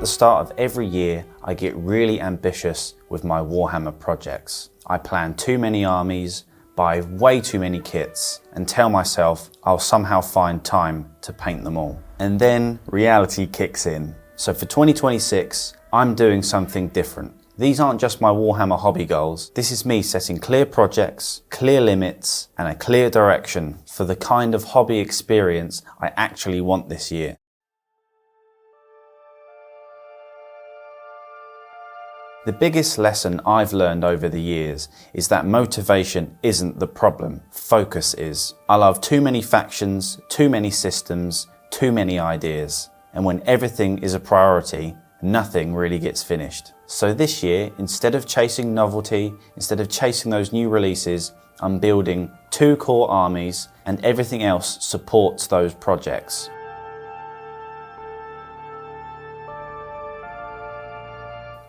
the start of every year, I get really ambitious with my Warhammer projects. I plan too many armies, buy way too many kits, and tell myself I'll somehow find time to paint them all. And then reality kicks in. So for 2026, I'm doing something different. These aren't just my Warhammer hobby goals. This is me setting clear projects, clear limits, and a clear direction for the kind of hobby experience I actually want this year. The biggest lesson I've learned over the years is that motivation isn't the problem, focus is. I love too many factions, too many systems, too many ideas. And when everything is a priority, nothing really gets finished. So this year, instead of chasing novelty, instead of chasing those new releases, I'm building 2 core armies and everything else supports those projects.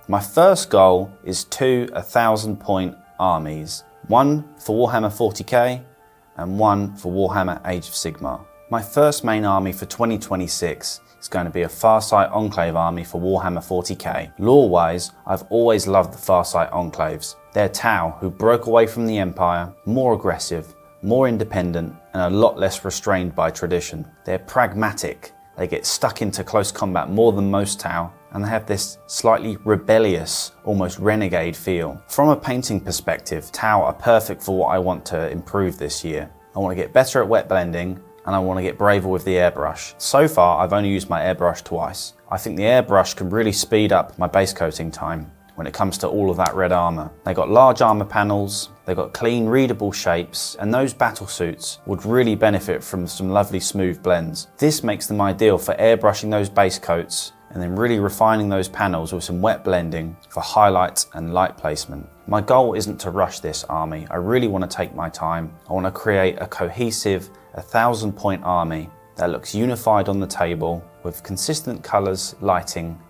My first goal is 2 1,000-point armies, one for Warhammer 40k and one for Warhammer Age of Sigmar. My first main army for 2026 is going to be a Farsight Enclave army for Warhammer 40k. Lore-wise, I've always loved the Farsight Enclaves. They're Tau who broke away from the Empire, more aggressive, more independent, and a lot less restrained by tradition. They're pragmatic. They get stuck into close combat more than most Tau, and they have this slightly rebellious, almost renegade feel. From a painting perspective, Tau are perfect for what I want to improve this year. I want to get better at wet blending, and I want to get braver with the airbrush. So far, I've only used my airbrush twice. I think the airbrush can really speed up my base coating time when it comes to all of that red armor. They got large armor panels, they got clean, readable shapes, and those battle suits would really benefit from some lovely smooth blends. This makes them ideal for airbrushing those base coats and then really refining those panels with some wet blending for highlights and light placement. My goal isn't to rush this army. I really want to take my time. I want to create a cohesive 1,000-point army that looks unified on the table with consistent colors, lighting,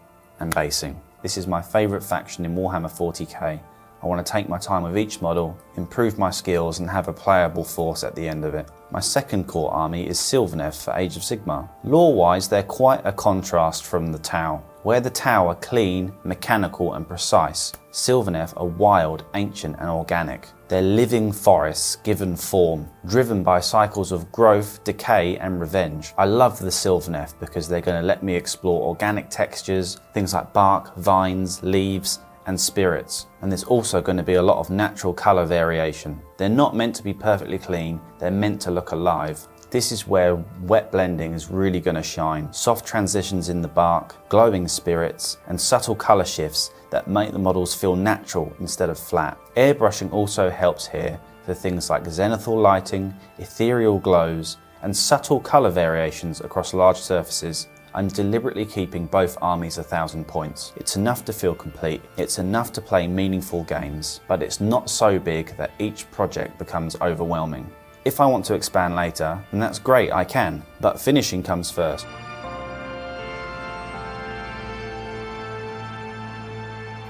and basing. This is my favorite faction in Warhammer 40k. I want to take my time with each model, improve my skills, and have a playable force at the end of it. My second core army is Sylvaneth for Age of Sigmar. Lore-wise, they're quite a contrast from the Tau. Where the Tau are clean, mechanical, and precise, Sylvaneth are wild, ancient, and organic. They're living forests given form, driven by cycles of growth, decay, and revenge. I love the Sylvaneth because they're going to let me explore organic textures, things like bark, vines, leaves, and spirits. And there's also going to be a lot of natural colour variation. They're not meant to be perfectly clean, they're meant to look alive. This is where wet blending is really going to shine. Soft transitions in the bark, glowing spirits, and subtle colour shifts that make the models feel natural instead of flat. Airbrushing also helps here for things like zenithal lighting, ethereal glows, and subtle colour variations across large surfaces. I'm deliberately keeping both armies 1,000 points. It's enough to feel complete, it's enough to play meaningful games, but it's not so big that each project becomes overwhelming. If I want to expand later, then that's great, I can, but finishing comes first.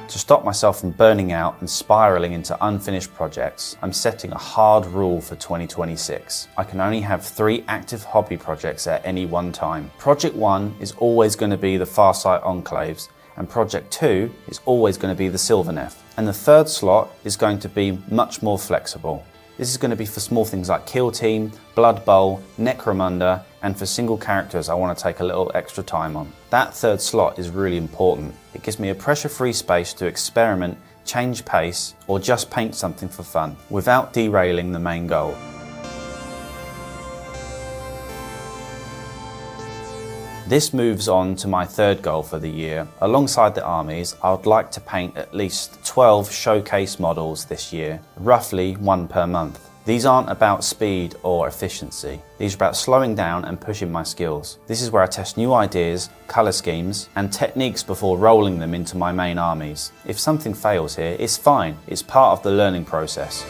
To stop myself from burning out and spiraling into unfinished projects, I'm setting a hard rule for 2026. I can only have 3 active hobby projects at any one time. Project 1 is always going to be the Farsight Enclaves, and Project 2 is always going to be the Sylvaneth. And the 3rd slot is going to be much more flexible. This is going to be for small things like Kill Team, Blood Bowl, Necromunda, and for single characters I want to take a little extra time on. That 3rd slot is really important. It gives me a pressure-free space to experiment, change pace, or just paint something for fun, without derailing the main goal. This moves on to my 3rd goal for the year. Alongside the armies, I would like to paint at least 12 showcase models this year, roughly 1 per month. These aren't about speed or efficiency. These are about slowing down and pushing my skills. This is where I test new ideas, colour schemes, and techniques before rolling them into my main armies. If something fails here, it's fine. It's part of the learning process.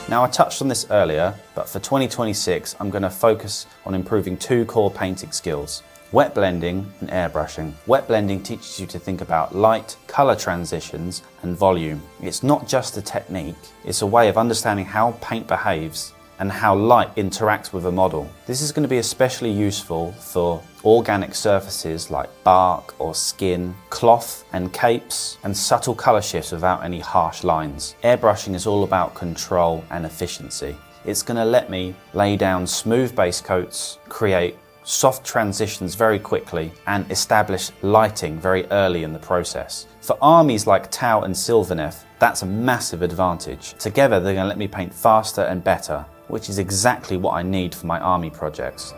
Now, I touched on this earlier, but for 2026, I'm going to focus on improving 2 core painting skills: wet blending and airbrushing. Wet blending teaches you to think about light, colour transitions, and volume. It's not just a technique, it's a way of understanding how paint behaves and how light interacts with a model. This is going to be especially useful for organic surfaces like bark or skin, cloth and capes, and subtle colour shifts without any harsh lines. Airbrushing is all about control and efficiency. It's going to let me lay down smooth base coats, create soft transitions very quickly, and establish lighting very early in the process. For armies like Tau and Sylvaneth, that's a massive advantage. Together they're going to let me paint faster and better, which is exactly what I need for my army projects.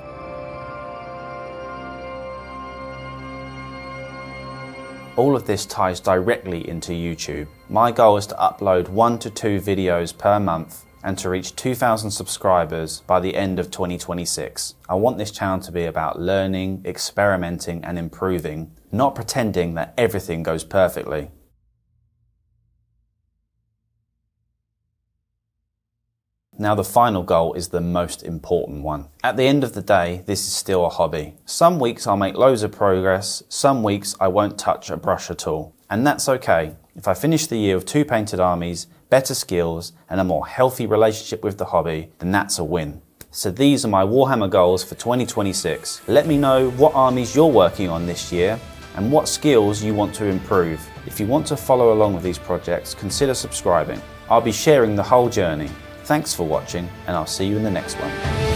All of this ties directly into YouTube. My goal is to upload 1 to 2 videos per month and to reach 2,000 subscribers by the end of 2026. I want this channel to be about learning, experimenting and improving, not pretending that everything goes perfectly. Now the final goal is the most important one. At the end of the day, this is still a hobby. Some weeks I'll make loads of progress, some weeks I won't touch a brush at all. And that's okay. If I finish the year with 2 painted armies, better skills, and a more healthy relationship with the hobby, then that's a win. So these are my Warhammer goals for 2026. Let me know what armies you're working on this year and what skills you want to improve. If you want to follow along with these projects, consider subscribing. I'll be sharing the whole journey. Thanks for watching, and I'll see you in the next one.